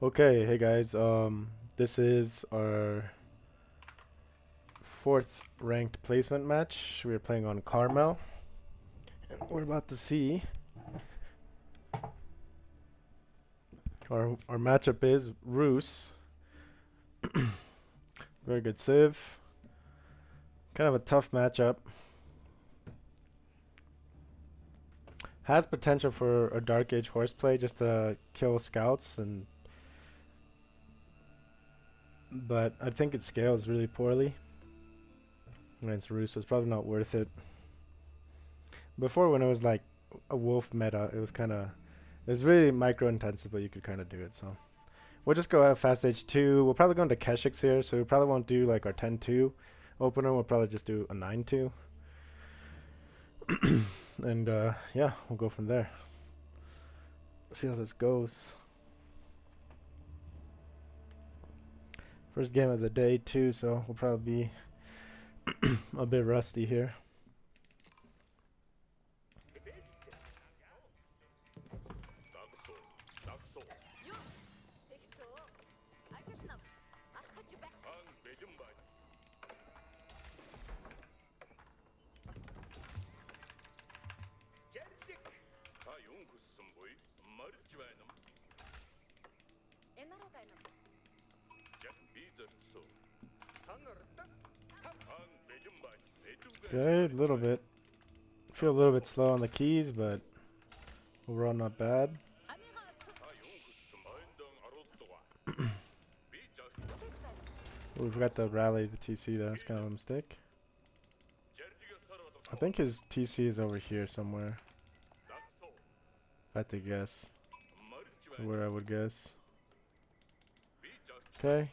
Okay, hey guys. This is our fourth ranked placement match. We are playing on Carmel, and we're about to see our matchup is Roos. Very good Civ. Kind of a tough matchup. Has potential for a Dark Age horseplay just to kill scouts but I think it scales really poorly against Roos, so it's probably not worth it. Before, when it was like a wolf meta, it was really micro intensive, but you could kind of do it. So we'll just go out fast stage 2. We'll probably go into Keshix here, so we probably won't do like our 10-2 opener. We'll probably just do a 9-2. And yeah, we'll go from there. See how this goes. First game of the day too, so we'll probably be a bit rusty here. Good, a little bit. Feel a little bit slow on the keys, but overall not bad. We forgot to rally the TC there. That's kind of a mistake. I think his TC is over here somewhere. If I had to guess. Where I would guess. Okay.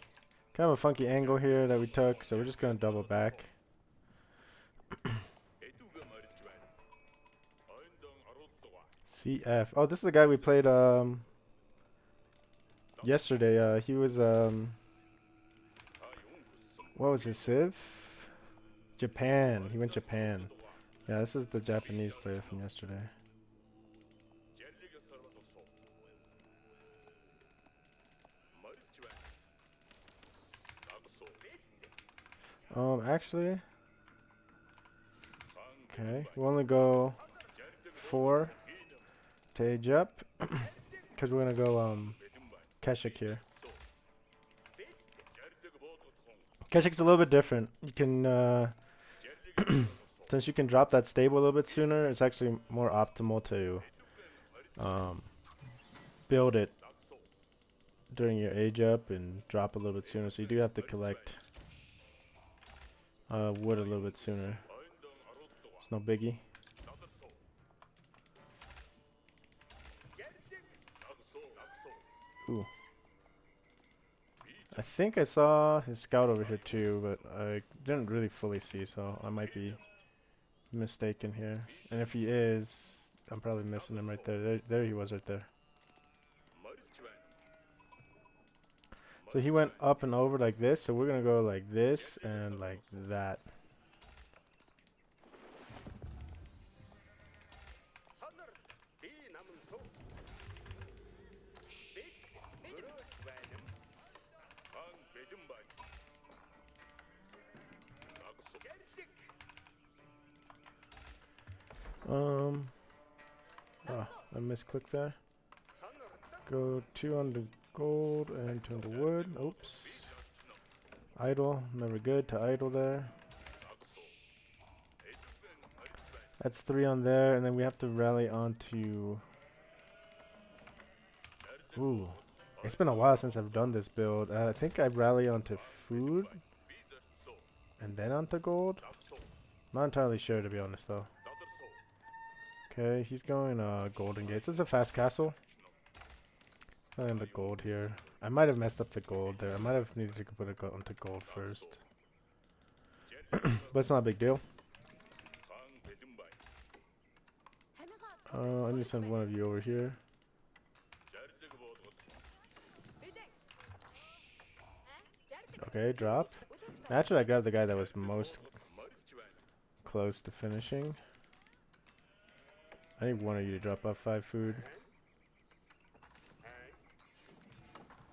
Kind of a funky angle here that we took, so we're just going to double back. CF. Oh, this is the guy we played yesterday. He was what was his Civ? Japan. He went Japan. Yeah, this is the Japanese player from yesterday. Actually, okay, we'll only go 4 to age up, because we're gonna go Keshik here. Keshik's a little bit different. You can since you can drop that stable a little bit sooner, it's actually more optimal to build it during your age up and drop a little bit sooner. So you do have to collect wood a little bit sooner. It's no biggie. Ooh. I think I saw his scout over here too, but I didn't really fully see, so I might be mistaken here. And if he is, I'm probably missing him right there. There he was right there. So he went up and over like this, so we're gonna go like this and like that. Oh, I misclicked there. Go 2 on the gold and 2 on the wood. Oops. Idle, never good to idle there. That's 3 on there, and then we have to rally onto... Ooh. It's been a while since I've done this build. I think I rally onto food and then onto gold. Not entirely sure, to be honest, though. Okay, he's going Golden Gates. This is a fast castle. And the gold here. I might have messed up the gold there. I might have needed to put it onto gold first. But it's not a big deal. I need to send one of you over here. Okay, drop. Naturally, I grabbed the guy that was most close to finishing. I need one of you to drop off 5 food.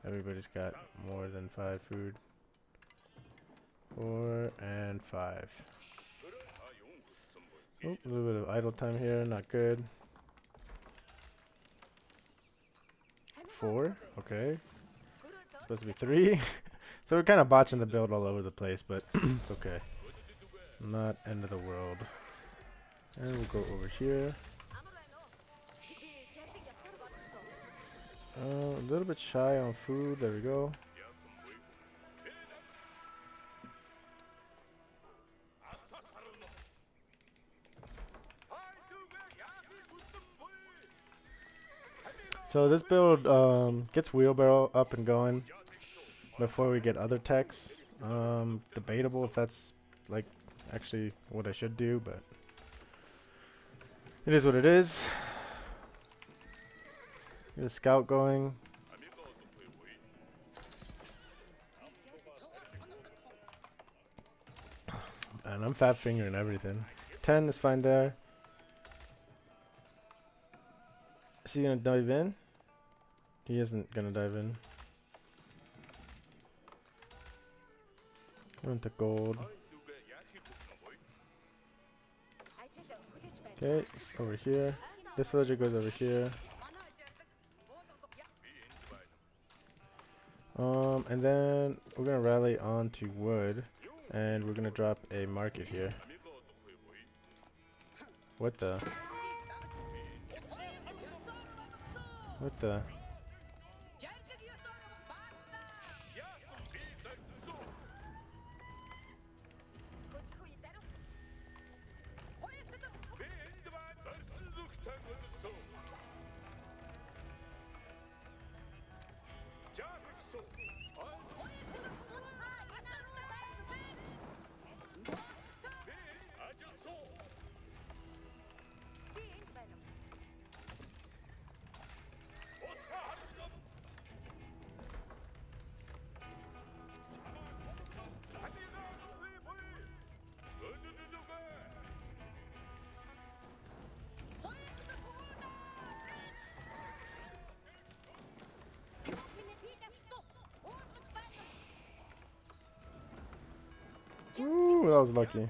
Everybody's got more than 5 food. 4 and 5. Oh, a little bit of idle time here, not good. 4, okay. Supposed to be 3. So we're kind of botching the build all over the place, but it's okay. Not end of the world. And we'll go over here. A little bit shy on food. There we go. So this build gets wheelbarrow up and going before we get other techs. Debatable if that's like actually what I should do, but it is what it is. Get a scout going. And I'm fat fingering everything. 10 is fine there. Is he gonna dive in? He isn't gonna dive in. Went to gold. Okay, it's over here. This villager goes over here. And then we're gonna rally onto wood, and we're gonna drop a market here. What the? What the? Ooh, that was lucky.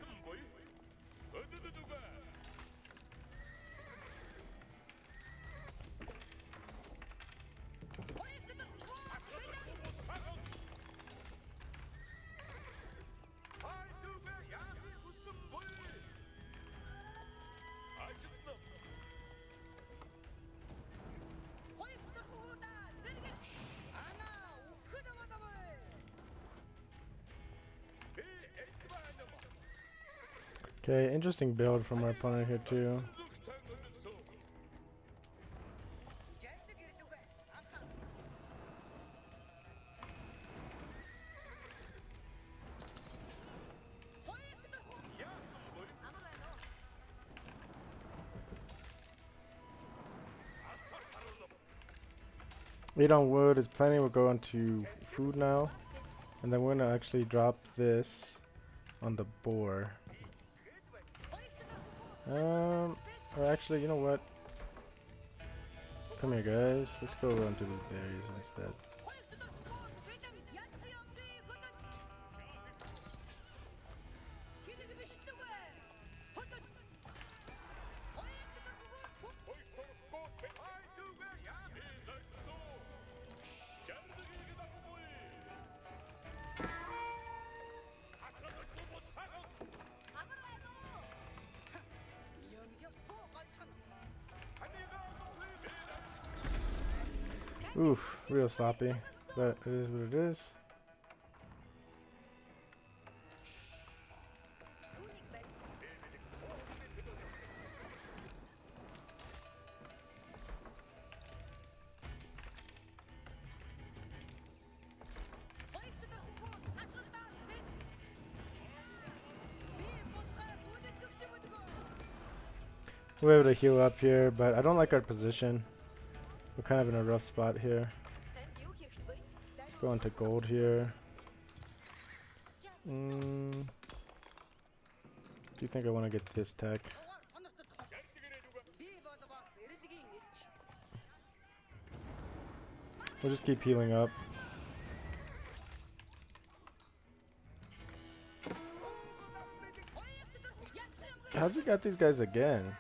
Okay, interesting build from our opponent here too. Meat on wood is plenty. We'll go into food now. And then we're gonna actually drop this on the boar. Or actually, you know what? Come here, guys. Let's go onto these berries instead. Oof, real sloppy, but it is what it is. We're able to heal up here, but I don't like our position. We're kind of in a rough spot here. Go into gold here. Do you think I want to get this tech? We'll just keep healing up. How's he got these guys again?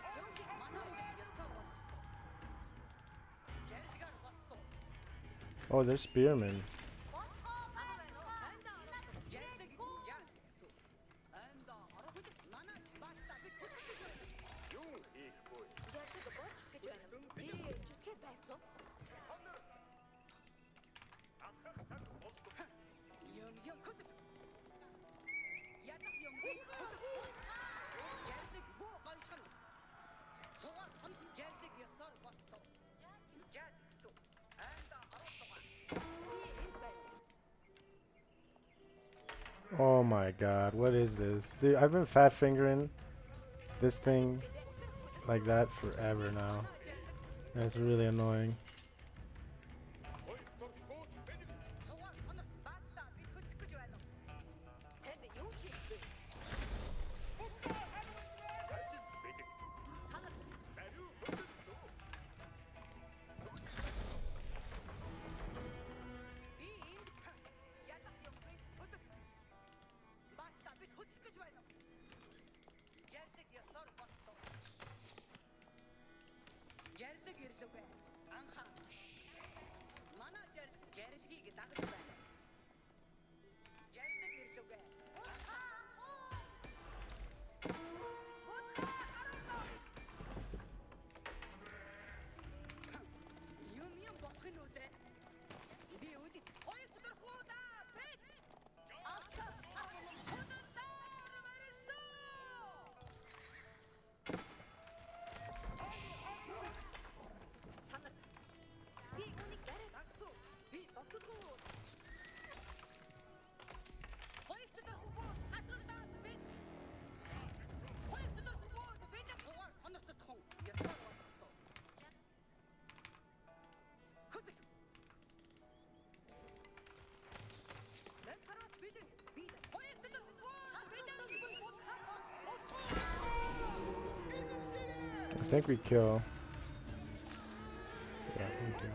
Oh, they're spearmen. Oh my god, what is this? Dude, I've been fat fingering this thing like that forever now. And it's really annoying. I think we kill. Yeah, we do.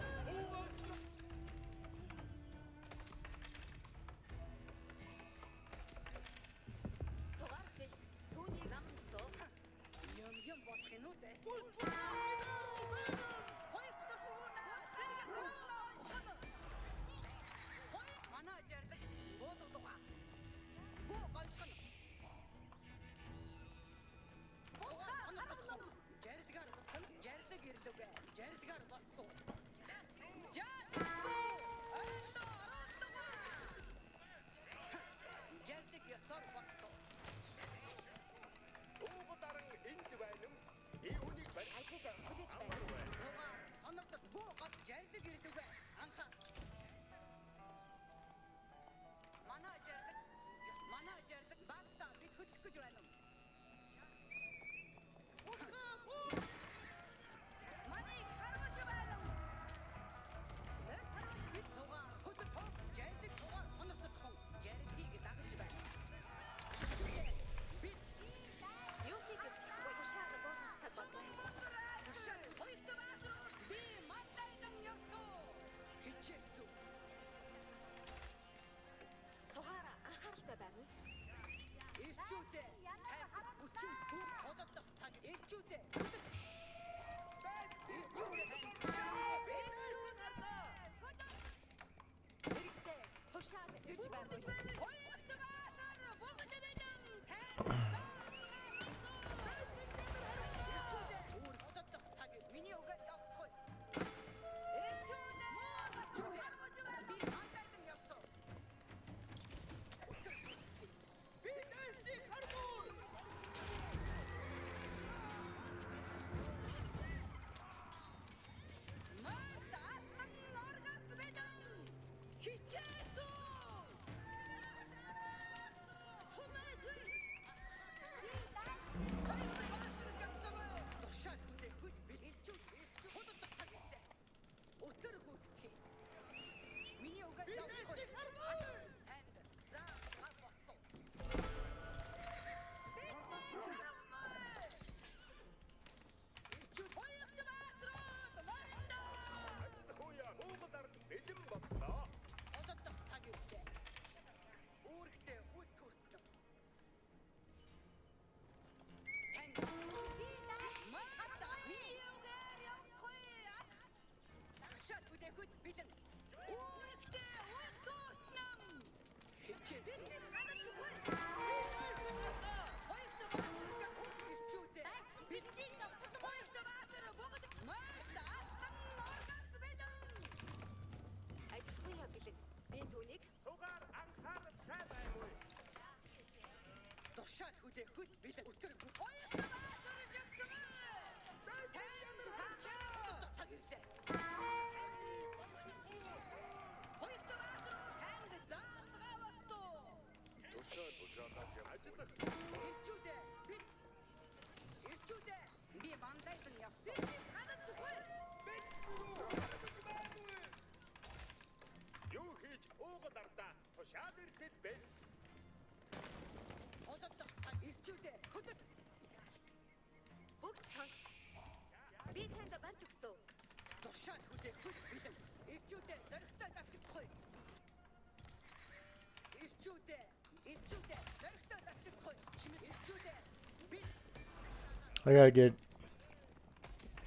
I gotta get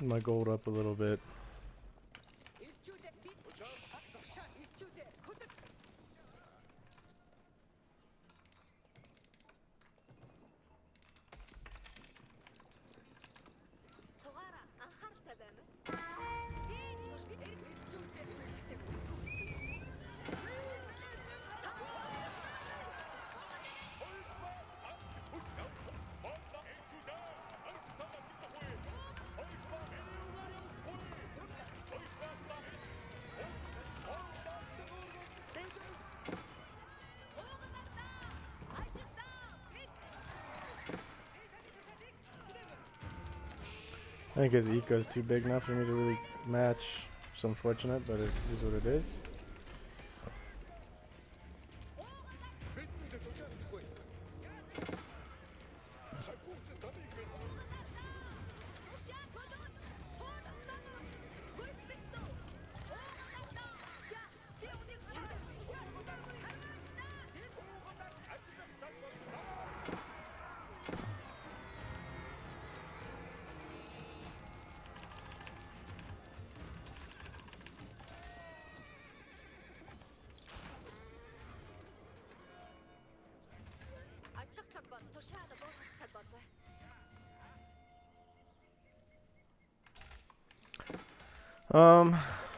my gold up a little bit. I think his eco is too big now for me to really match. It's unfortunate, but it is what it is.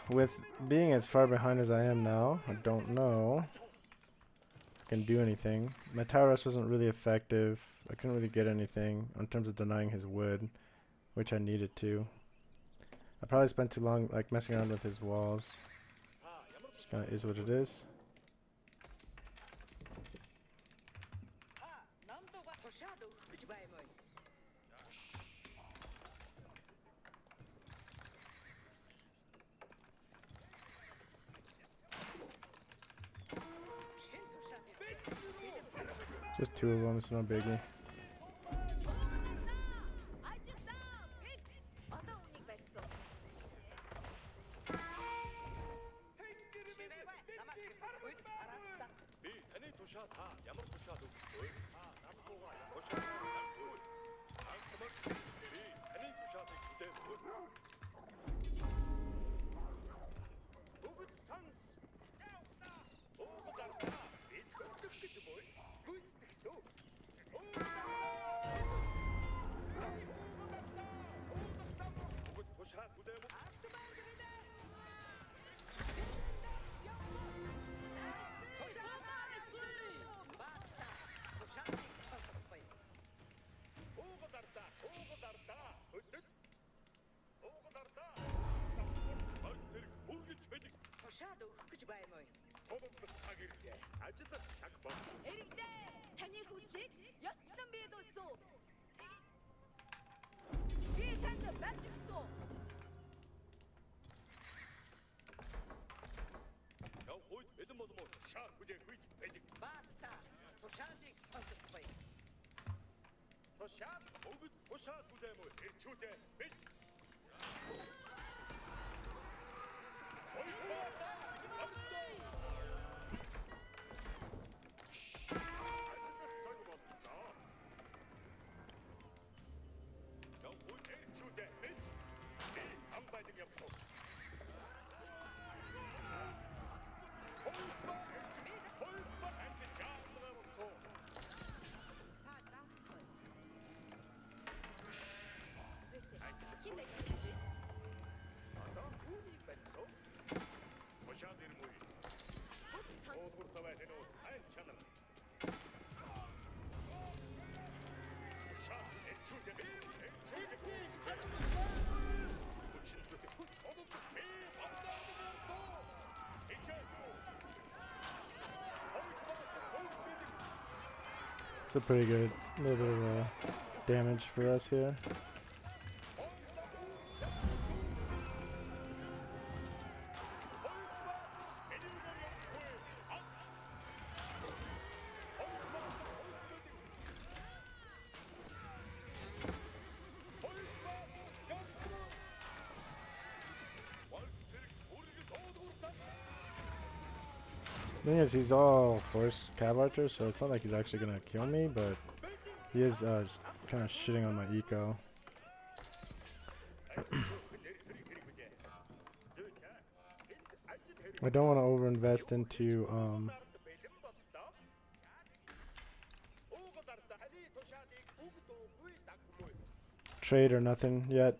With being as far behind as I am now, I don't know if I can do anything. My tower rush wasn't really effective. I couldn't really get anything in terms of denying his wood, which I needed to. I probably spent too long like messing around with his walls. Just kinda is what it is. Just two of them, it's no biggie. It's a pretty good little bit of damage for us here. Thing is, he's all horse cav archer, so it's not like he's actually gonna kill me, but he is kind of shitting on my eco. I don't want to overinvest into trade or nothing yet.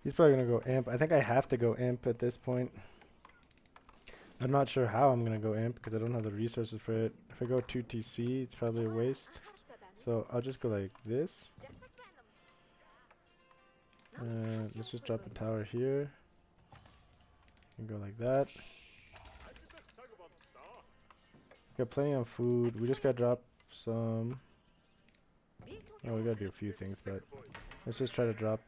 He's probably gonna go imp. I think I have to go imp at this point. I'm not sure how I'm gonna go imp because I don't have the resources for it. If I go 2 TC, it's probably a waste. So I'll just go like this. And let's just drop a tower here. And go like that. Got plenty of food. We just gotta drop some. Oh, we gotta do a few things, but let's just try to drop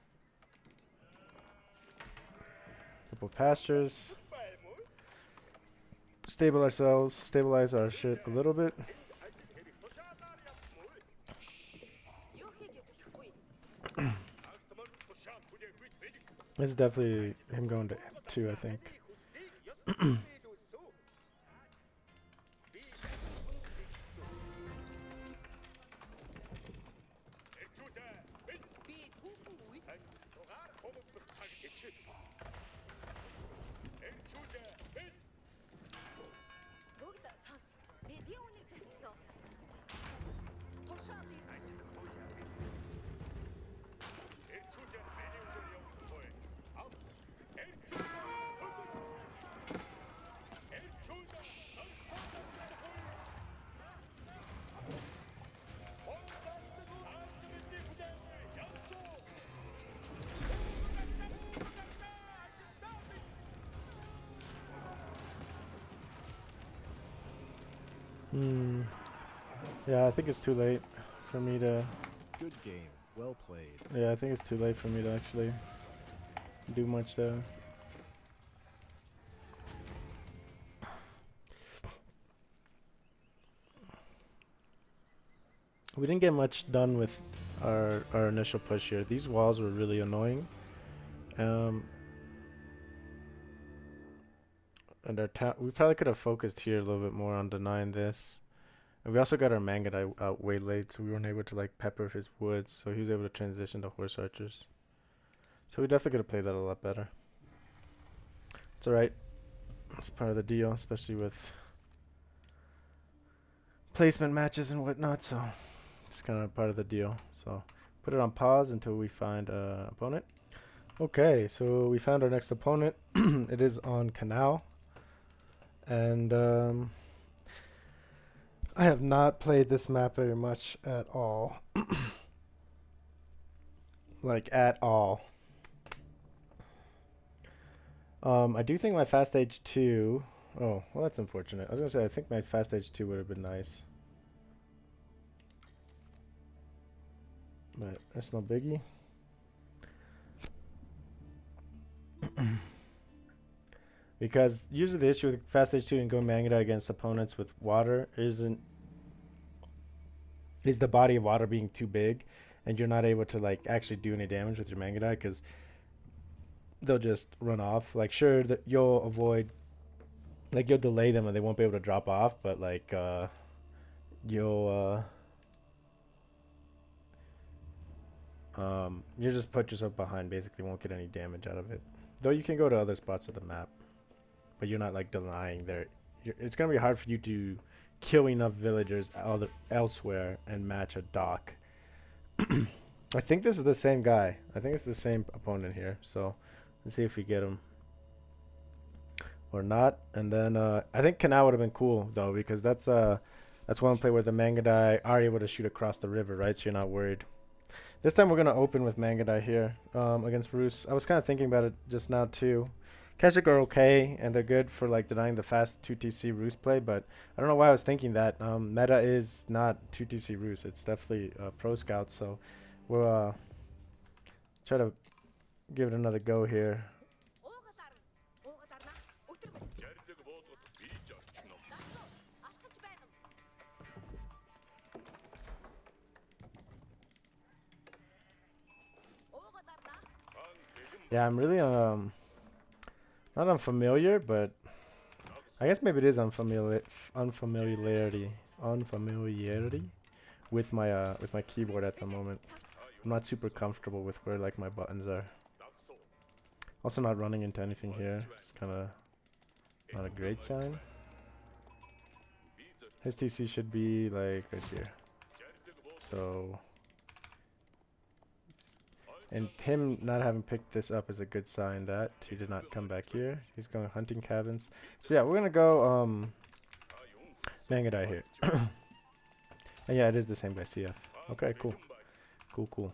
a couple pastures. Stabilize our shit a little bit. It's definitely him going to M2, I think. Yeah, I think it's too late for me to... Good game. Well played. Yeah, I think it's too late for me to actually do much there. We didn't get much done with our initial push here. These walls were really annoying. And we probably could have focused here a little bit more on denying this. And we also got our Mangudai out way late, so we weren't able to like pepper his woods, so he was able to transition to horse archers. So we definitely could have played that a lot better. It's alright. It's part of the deal, especially with placement matches and whatnot, so it's kind of part of the deal. So put it on pause until we find an opponent. Okay, so we found our next opponent. It is on Canal. And I have not played this map very much at all. Like, at all. I do think my Fast Age 2... Oh, well, that's unfortunate. I was going to say, I think my Fast Age 2 would have been nice. But that's no biggie. Because usually the issue with Fast Age 2 and going Mangudai against opponents with water is the body of water being too big, and you're not able to like actually do any damage with your Mangudai because they'll just run off. Like, sure, that you'll avoid, like, you'll delay them and they won't be able to drop off, but like you'll just put yourself behind, basically won't get any damage out of it. Though you can go to other spots of the map, but you're not like denying there. It's gonna be hard for you to kill enough villagers elsewhere and match a dock. I think this is the same guy. I think it's the same opponent here. So let's see if we get him or not. And then I think Canal would have been cool though, because that's one play where the Mangudai are able to shoot across the river, right? So you're not worried. This time we're gonna open with Mangudai here against Roos. I was kind of thinking about it just now too. Keshik are okay, and they're good for like denying the fast 2TC Roos play, but I don't know why I was thinking that. Meta is not 2TC Roos. It's definitely Pro Scout, so we'll try to give it another go here. Yeah, I'm really not unfamiliar, but I guess maybe it is unfamiliarity with my keyboard at the moment. I'm not super comfortable with where like my buttons are. Also not running into anything here. It's kind of not a great sign. His TC should be like right here. So, and him not having picked this up is a good sign that he did not come back here. He's going hunting cabins. So yeah, we're gonna go Mangudai here. And yeah, it is the same guy, CF. Okay, cool. Cool.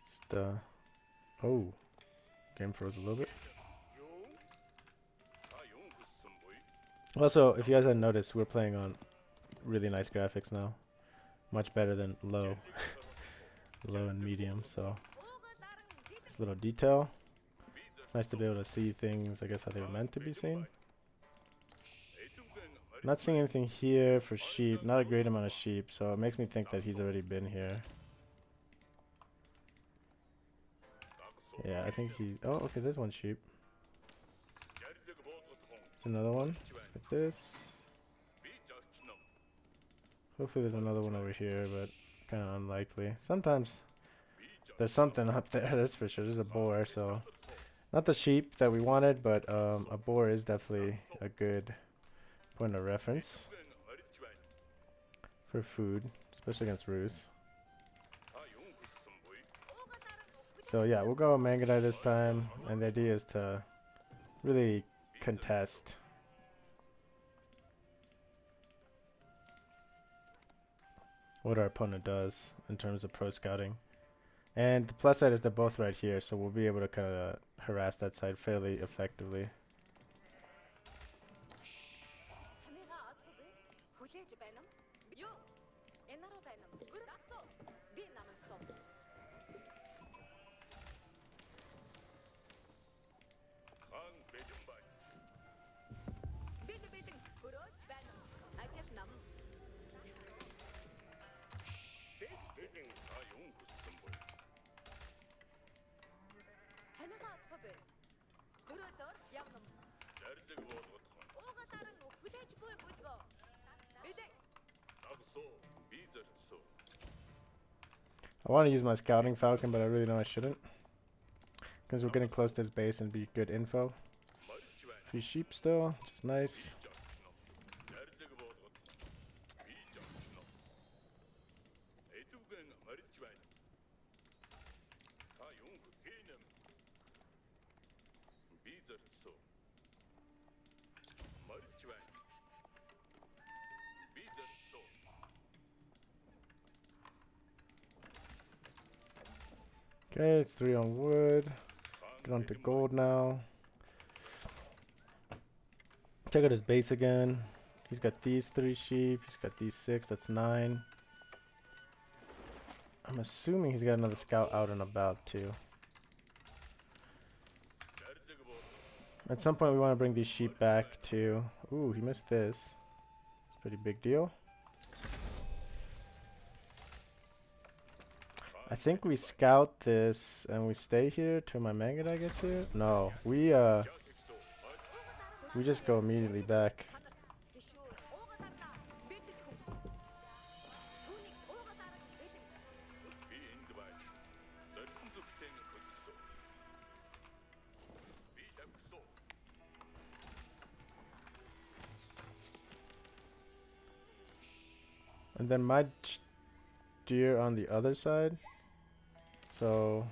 Just, oh, game froze a little bit. Also, if you guys hadn't noticed, we're playing on really nice graphics now. Much better than low. Low and medium, so this little detail. It's nice to be able to see things, I guess, how they were meant to be seen. Not seeing anything here for sheep. Not a great amount of sheep, so it makes me think that he's already been here. Yeah, I think he... Oh, okay, there's one sheep. There's another one. Let's get this. Hopefully there's another one over here, but kind of unlikely. Sometimes there's something up there, that's for sure. There's a boar, so... Not the sheep that we wanted, but a boar is definitely a good point of reference for food, especially against Roos. So yeah, we'll go Mangudai this time, and the idea is to really contest. What our opponent does in terms of pro scouting. And the plus side is they're both right here, so we'll be able to kind of harass that side fairly effectively. I want to use my scouting falcon, but I really know I shouldn't, because we're getting close to his base and be good info. A few sheep still, which is nice. Okay, it's 3 on wood. Get on to gold now. Check out his base again. He's got these 3 sheep. He's got these 6. That's 9. I'm assuming he's got another scout out and about too. At some point we want to bring these sheep back too. Ooh, he missed this. It's a pretty big deal. I think we scout this and we stay here till my Mangudai gets here. No, we just go immediately back. And then my steer on the other side. So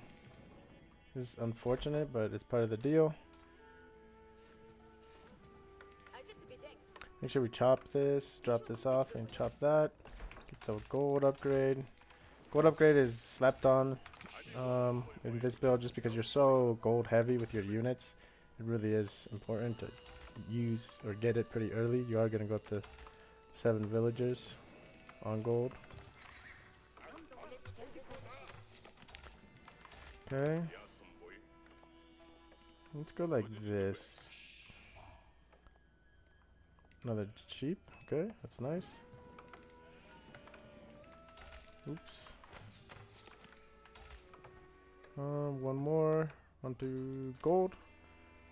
it's unfortunate, but it's part of the deal. Make sure we chop this, drop this off, and chop that. Get the gold upgrade. Gold upgrade is slapped on in this build just because you're so gold heavy with your units. It really is important to use or get it pretty early. You are going to go up to 7 villagers on gold. Okay. Let's go like this. Another sheep. Okay, that's nice. Oops. One more onto gold.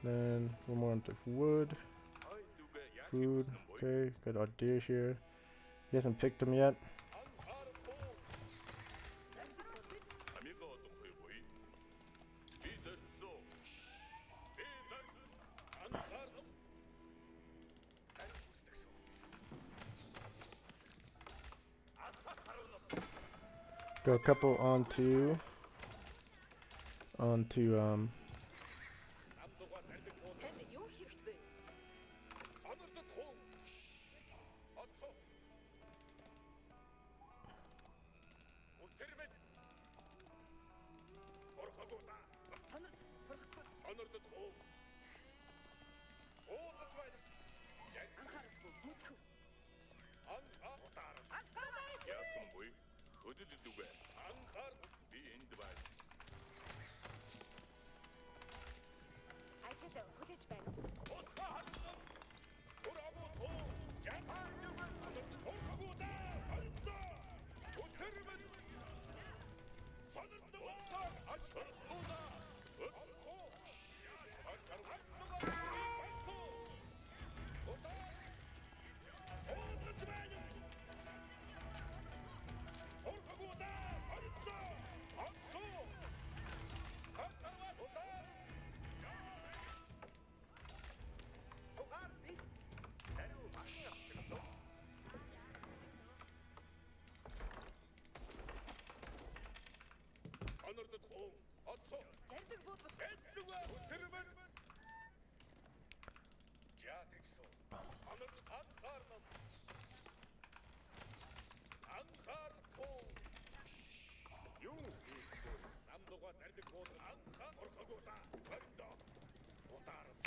Then one more onto wood. Food. Okay, got our deer here. He hasn't picked them yet. Go a couple onto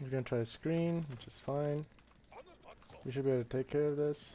We're gonna try a screen, which is fine. We should be able to take care of this.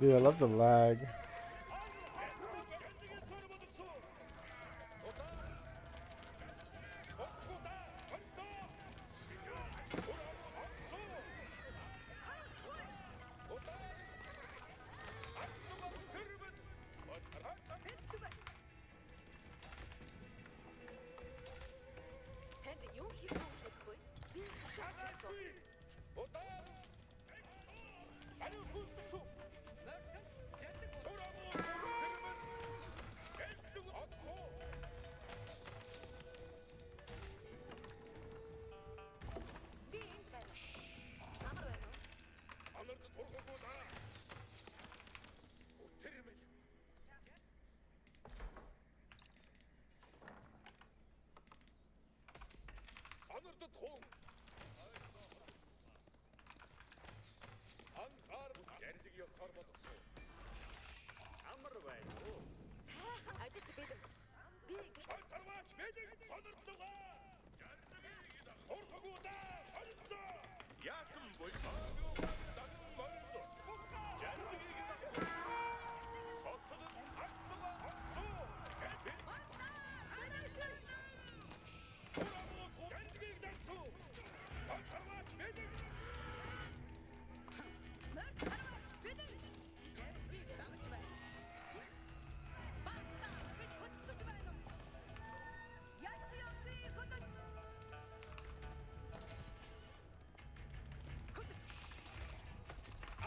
Dude, I love the lag. тун. Анхаарал жариг ёсоор бодсон. Амар байна уу? Сайхан ажилд бэлэн. Би Тарваач мэдэг сонирхлоо. Орхогуда сонирхлоо. Яасан буй? Даган мордо. Жариг хотод асмага онцоо. Орхогод жариг дансуу. Тарваач мэдэг. мөр хараач бэлэн. Яриг дамж байна. Бата бид хөтлөж байна. Ясны хөтлөж.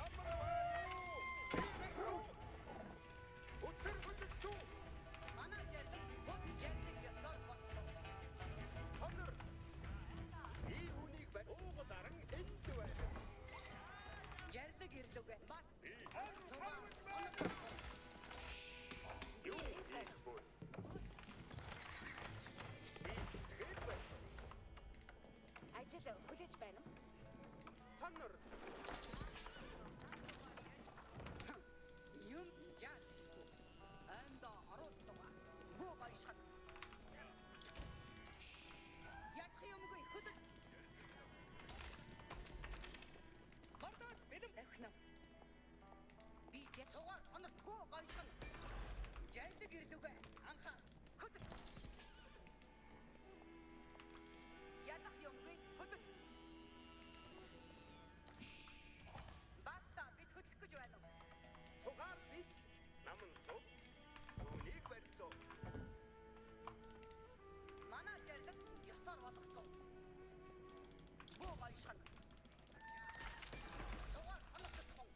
Амар байна уу? Бийгэрсүү. Өтөр хөдлөж. Манай жариг гот жариг ёсоор болсон. Хонор. Би хүнийг ууга даран энд байна. Жариг ирлүгэ. Бат. Би Цугаа. юу хийх вэ? Би хэд байна? Ажил хүлээж байна уу? Сонор. Юм жаа. Анда оролцоо. Буу гайшаг. Ядах юмгүй хөдөл. Мартад бэлэн эхнэ. Би жацгаар сонор буу гайшаг. Жариг ирлүгэ. Анхаа. Хөдөл. Ядах юмгүй хөдөл. Бата бид хөдлөх гэж байна уу? Цугаар би намын суу. Хүнийг барьсан. Манай жариг ёсоор болгосон. Буу гайшаг. Цугаар сонорсон.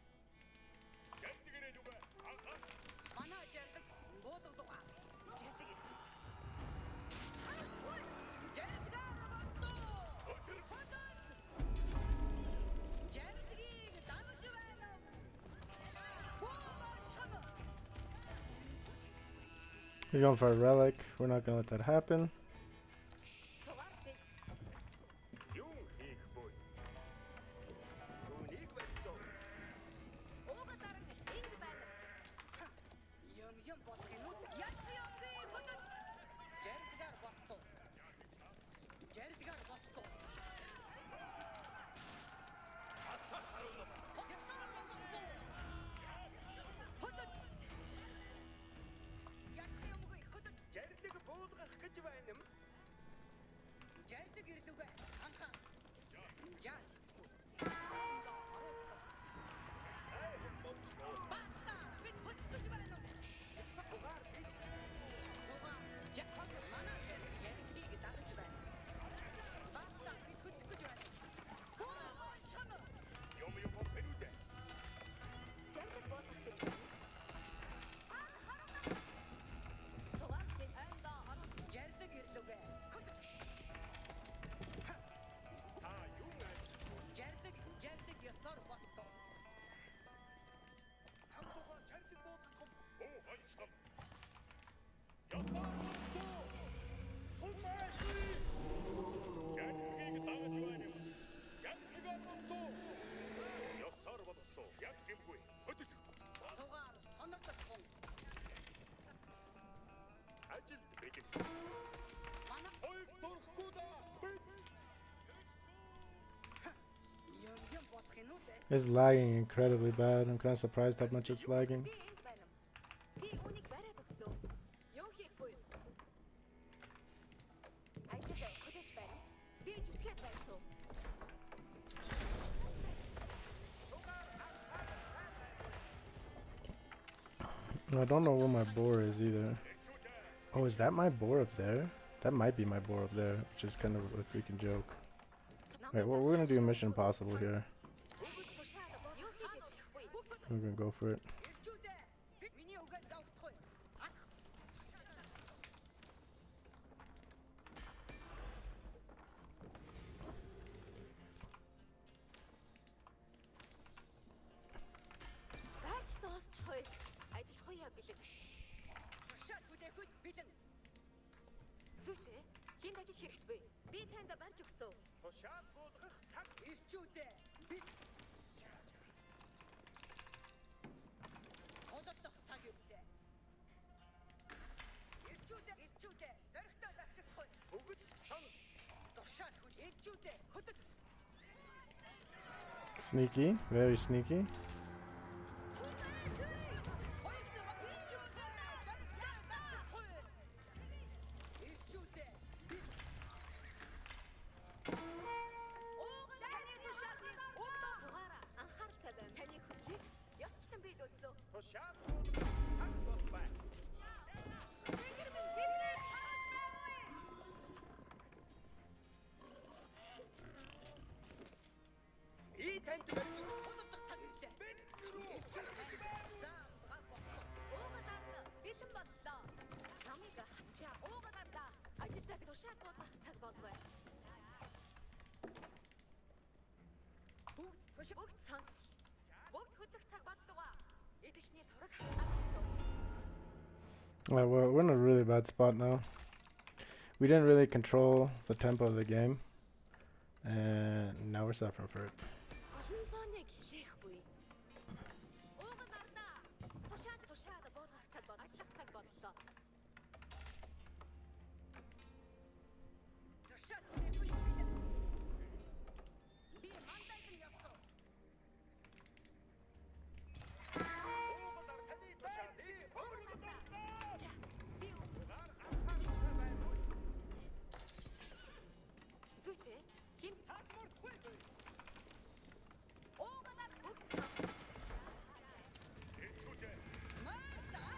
Жандгэрээ нүгэ. Анхаа. Манай жариг буудалгаа. Жариг эсрэг болсон. Жаригаар баттуу. Хөдөл. Жаригийг дагаж байна. Буугашаг. He's going for a relic. We're not gonna let that happen. Цугаар дэд. Юу хийх вэ? Хүнийг барьсан. Ууга дараг ингэ байна. Юм болох юм уу? Ясны хөдөл. Жаригаар болсон. Жаригаар болсон. Ацаас харуул. Хөдөл. Ядах юмгүй хөдөл. Жариг буулгах гэж байна юм. Жариг ирлүгэ. Анхаа. Яа. Сайхан болчихоо. Бата бид хөтлөж байна уу? Цугаар би Цугаа. Жаксан манай жаригыг дагаж байна. Бата бид хөтлөж байна. Оо шано. юм пэрүүдэ. Жариг болгох гэж байна. Цугаа бид анда орон жариг ирлүгэ. Та юу гэж? Жариг ёсоор болсон. Хамтгаа жариг буулгах юм. Оо гайшхан. Ятаа. Сулмай. Жариг дагаж байна юм. Жариг олсоо. Ёсоор бодсон. Яг гимгүй. Хөдөл. Цугаар сонордсон. Ажилд бэлэн. Манай Ойг дурхгүй да. юм болох юм уу? It's lagging incredibly bad. I'm kind of surprised how much it's lagging. Би энд байна. Би үнийг бариад өгсөн. Юу хийх вэ? Ажил хүлээж байна. Би зүтгээд байсан. I don't know where my boar is either. Oh, is that my boar up there? That might be my boar up there, which is kind of a freaking joke. Wait, well, we're gonna do Mission Impossible here. We're gonna go for it. Миний үгээд давтахгүй. Баач дуусчихгүй. Ажиллахгүй яа бэлэн. Тушаал бүдэхэд бэлэн. Зүйтэй. Хин ажил хэрэгт буй. Би танд барьж өгсөн. Тушаал буулгах цаг. Ирчүүдээ бид одоодох цаг юу вэ? Ирчүүдээ зөрөгтэй заршигхгүй. Бүгд сонс. Тушаал хүн ирчүүдээ хөдөл. Sneaky, very sneaky. Тушаал буулгах цаг бол байна. Би танд барьж өгсөн. Бүгд сонс. Бүгд хөдлөх цаг боллоо. Эдэшний тураг хатсан. We're in a really bad spot now. We didn't really control the tempo of the game, and now we're suffering for it. Олон зооныг хилээх буй. Ууган ардаа. Тушаад буулгах цаг бол ажиллах цаг боллоо. Тушаад хүлээхгүй бид. Би мандайдан явсан. Уугуулаар таны тушаалыг Ууган ардаа. Би анхаарахтай байна уу? зүйтэй. Хин Тас мөрдөхгүй. ууган ар бүгд сонс. Ирчүүдээ. Мартаа.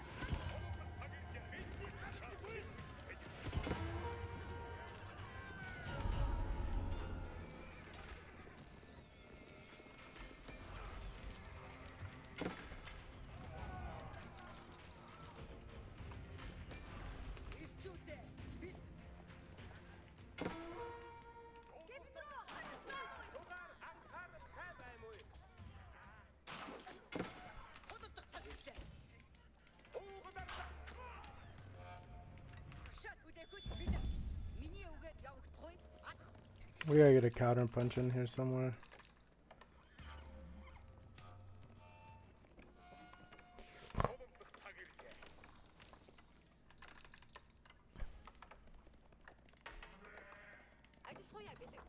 Ирчүүдээ бид. Тугаар анхаарахтай байна уу? Одоодох цаг юу вэ? Уугуулаар Тушаад хүлээхгүй бид. Миний үгээр явагдахгүй. We gotta get a counter punch in here somewhere. Ховогдох цаг ирлээ. Ажил хуяа бэлэг.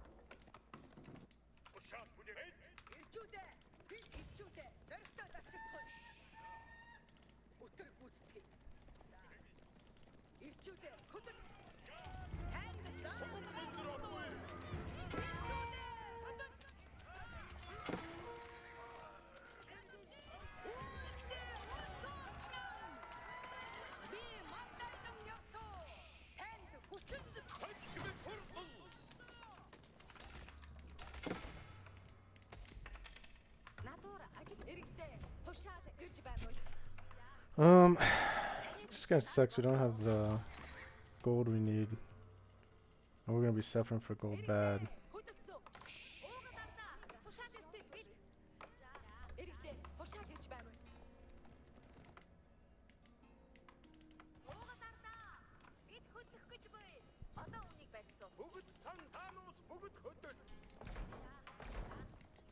Тушаал бүлээн. Ирчүүдээ. Бид ирчүүдээ. Зөрөгтэй заршигхгүй. Өтөр гүйцэтгэе. Ирчүүдээ хөдөл. Танд заавал ирчүүдээ хөдөл. Үүрэгтэй устгах. Би мандайдан явтуу. Танд хүчин зүг. Хөлчмөд хурдан. Натура ажил эрэгтэй. Тушаад ирж байна уу? This guy sucks. We don't have the gold we need. And we're gonna be suffering for gold bad. Хөдөлсөн. Ууган ардаа. Тушаад иртээ бил. Эрэгтэй. Тушаад ирж байна уу? Ууган ардаа. Бид хөдлөх гэж буй. Одоо үнийг барьсан. Бүгд сан таанус бүгд хөдөл.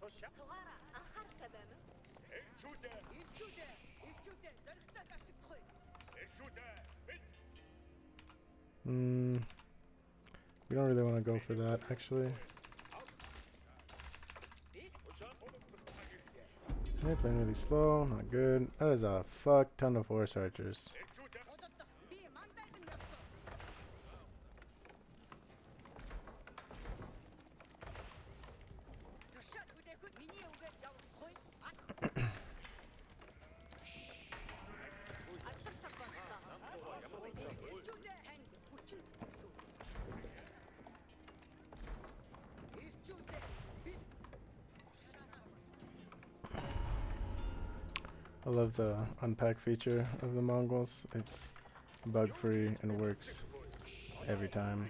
Тушаал. Цугаараа анхаарахтай байна уу? Ирчүүдээ. Ирчүүдээ. Зөрөгтэй заршигдахгүй. Ирчүүдээ. Бид. We don't really want to go for that, actually. Тушаал ховогдох цаг ирлээ. They're playing really slow. Not good. That is a fuck ton of horse archers. Ирчүүдээ. Одоодох би мандайдан явсан. Тушаад хүлээхгүй миний үгээр явахгүй. Ажиллах цаг боллоо. Ирчүүдээ танд хүчин зүтгэсэн. Ирчүүдээ бид. I love the unpack feature of the Mongols. It's bug free and works every time.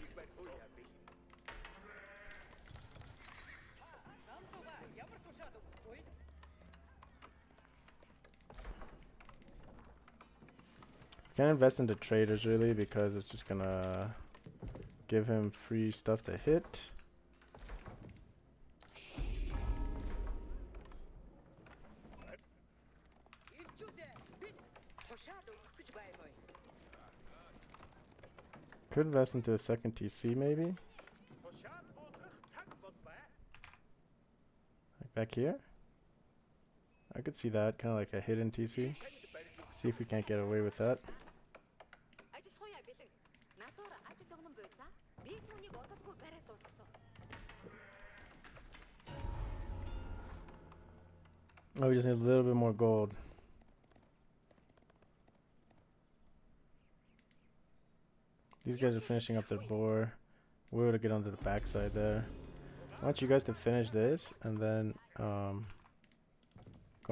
Can't invest into traders really because it's just gonna give him free stuff to hit. Could invest into a second TC maybe. Like back here. I could see that, kind of like a hidden TC. See if we can't get away with that. ажил хуяа бэлэн. Надуур ажил өгнөн буйцаа. Би түүнийг удалгүй бариад дуусгасан. Oh, we just need a little bit more gold. These guys are finishing up their boar. We're able to get onto the backside there. I want you guys to finish this and then go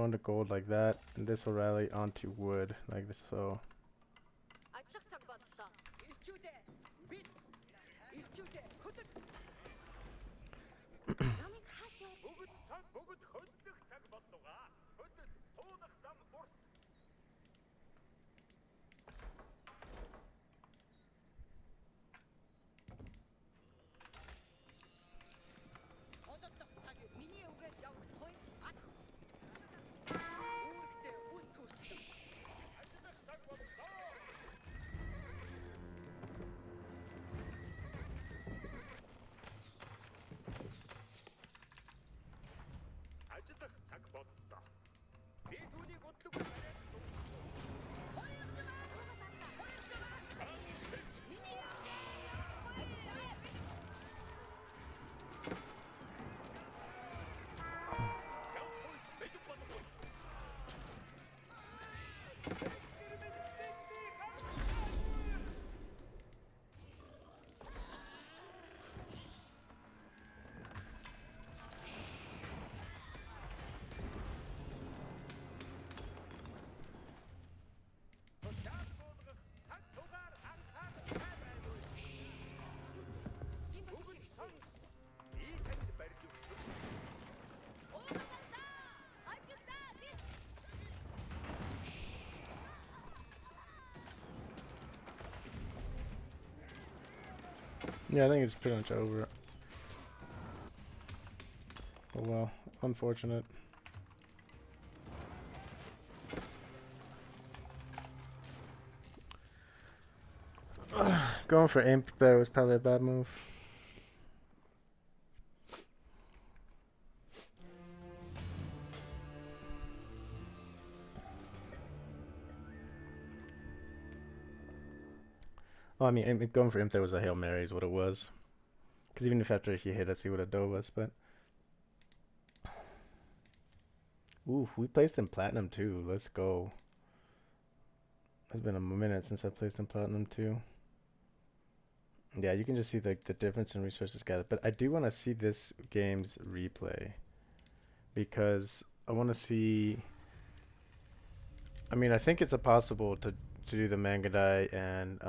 into gold like that, and this will rally onto wood like this. So Ажиллах цаг боллоо. Ирчүүдээ. Би ирчүүдээ. Хөдөг. Намайг хаашаа Бүгд цаг бүгд хөдлөх цаг боллугаа. Хөдөл туулах зам урт. ходоодох цаг миний үгээр явах туй. Үүрэгтэй үн төрсөн. Ажиллах цаг боллоо. Ажиллах цаг боллоо. Би түүнийг удалгүй бариад yeah, I think it's pretty much over. Oh well, unfortunate. Going for imp there was probably a bad move. Well, I mean, going for imp there was a Hail Mary is what it was. Because even if after he hit us, he would have dove us, but... Ooh, we placed in Platinum too. Let's go. It's been a minute since I placed in Platinum too. Yeah, you can just see the difference in resources gathered. But I do want to see this game's replay. Because I want to see... I mean, I think it's possible to do the Mangudai and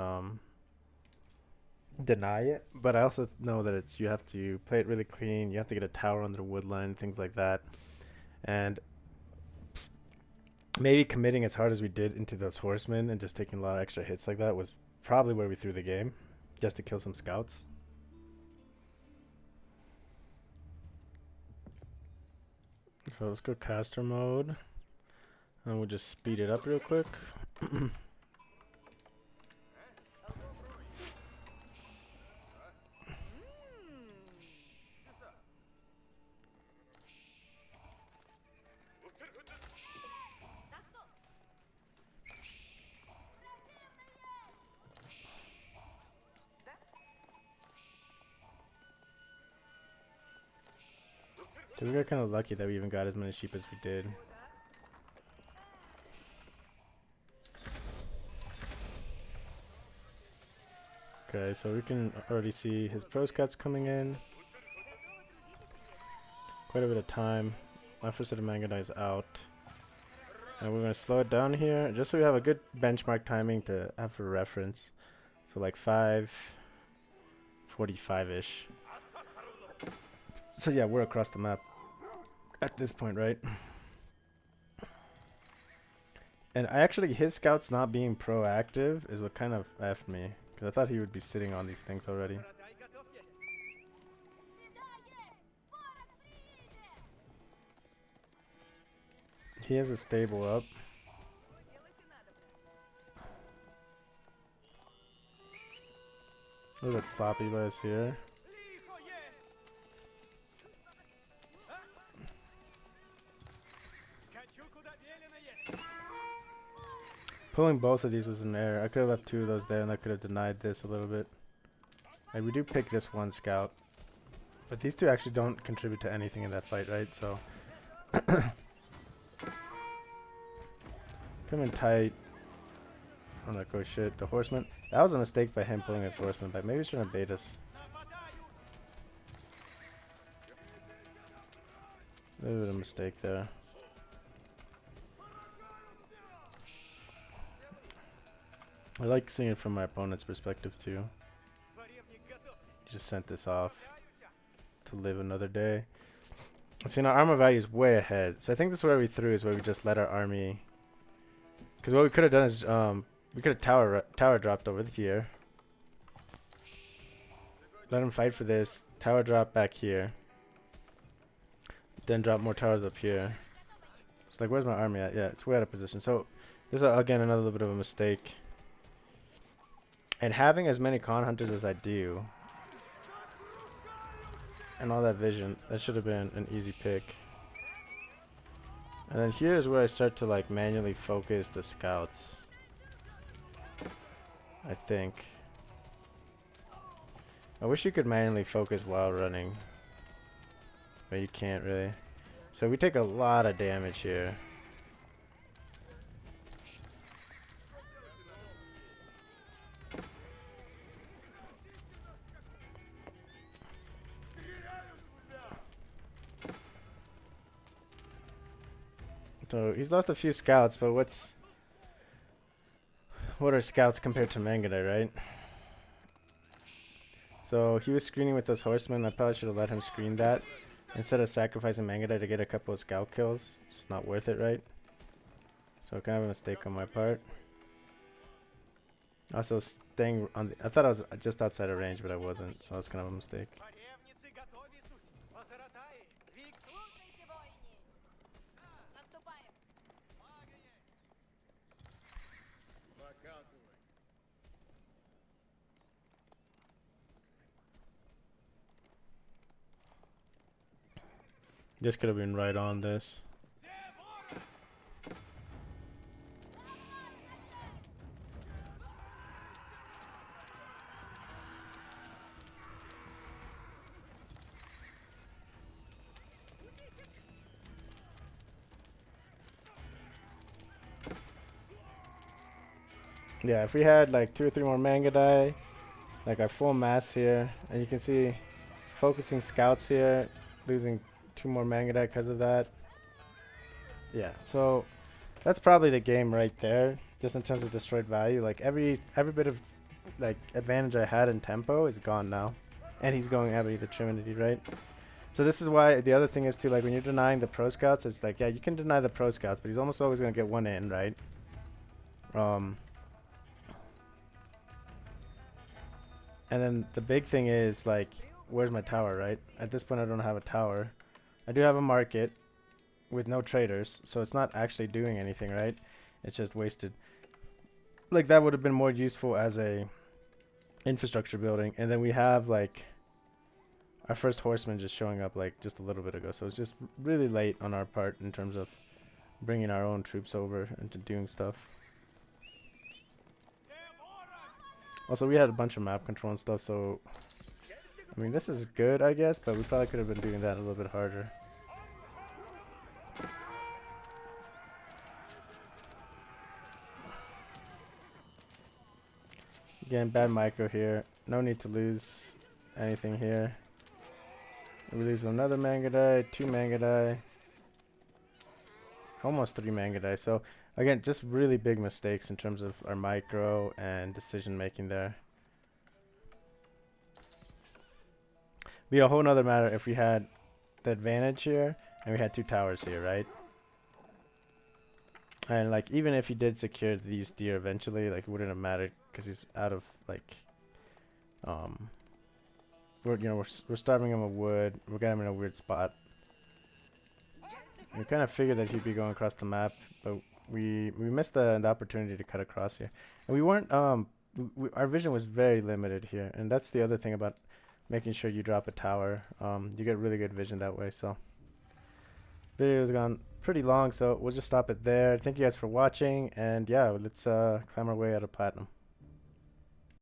deny it. But I also know that you have to play it really clean. You have to get a tower under the wood line, things like that. And maybe committing as hard as we did into those horsemen and just taking a lot of extra hits like that was probably where we threw the game. Just to kill some scouts. So let's go caster mode. And we'll just speed it up real quick. So we got kind of lucky that we even got as many sheep as we did. Okay, so we can already see his pro scouts coming in. Quite a bit of time. My first set of Mangudai is out. And we're going to slow it down here, just so we have a good benchmark timing to have for reference. So like 5:45-ish. So yeah, we're across the map at this point, right? And his scouts not being proactive is what kind of effed me. Because I thought he would be sitting on these things already. He has a stable up. Look at sloppy by us here. Pulling both of these was an error. I could have left 2 of those there and that could have denied this a little bit. Like, we do pick this 1 scout. But these 2 actually don't contribute to anything in that fight, right? So come in tight. I'm like, oh shit, the horseman. That was a mistake by him pulling his horseman back. Maybe he's trying to bait us. A little bit of a mistake there. I like seeing it from my opponent's perspective too. Just sent this off to live another day. See, now armor value is way ahead. So I think this is where we threw, is where we just let our army. Because what we could have done is we could have tower dropped over here. Let him fight for this. Tower drop back here. Then drop more towers up here. It's like, where's my army at? Yeah, it's way out of position. So this is again another little bit of a mistake. And having as many con hunters as I do, and all that vision, that should have been an easy pick. And then here's where I start to like manually focus the scouts, I think. I wish you could manually focus while running, but you can't really. So we take a lot of damage here. So he's lost a few scouts, but what are scouts compared to Mangudai, right? So he was screening with those horsemen. I probably should have let him screen that instead of sacrificing Mangudai to get a couple of scout kills. It's just not worth it, right? So kind of a mistake on my part. Also staying on the, I thought I was just outside of range, but I wasn't, so that's kind of a mistake. Слушайте, воины! Наступаем! This could have been right on this. Yeah, if we had like 2 or 3 more Mangudai, like our full mass here, and you can see focusing scouts here, losing 2 more Mangudai because of that. Yeah, so that's probably the game right there, just in terms of destroyed value. Like every bit of like advantage I had in tempo is gone now, and he's going heavy the Trinity, right? So this is why the other thing is too, like when you're denying the pro scouts, it's like, yeah, you can deny the pro scouts, but he's almost always gonna get 1 in, right? And then the big thing is like, where's my tower, right? At this point I don't have a tower. I do have a market with no traders, so it's not actually doing anything, right? It's just wasted. Like that would have been more useful as a infrastructure building. And then we have like our first horseman just showing up like just a little bit ago. So it's just really late on our part in terms of bringing our own troops over and to doing stuff. Also, we had a bunch of map control and stuff, so I mean, this is good, I guess, but we probably could have been doing that a little bit harder. Again, bad micro here. No need to lose anything here. We lose another Mangudai, 2 Mangudai, almost 3 Mangudai. So again, just really big mistakes in terms of our micro and decision making there. Be a whole nother matter if we had the advantage here and we had 2 towers here, right? And like even if he did secure these deer eventually, like it wouldn't have mattered because he's out of like we're starving him of wood. We're getting him in a weird spot. We kind of figured that he'd be going across the map, but we missed the opportunity to cut across here. And we weren't our vision was very limited here, and that's the other thing about making sure you drop a tower. You get really good vision that way. So video's gone pretty long, so we'll just stop it there. Thank you guys for watching, and yeah, let's climb our way out of platinum.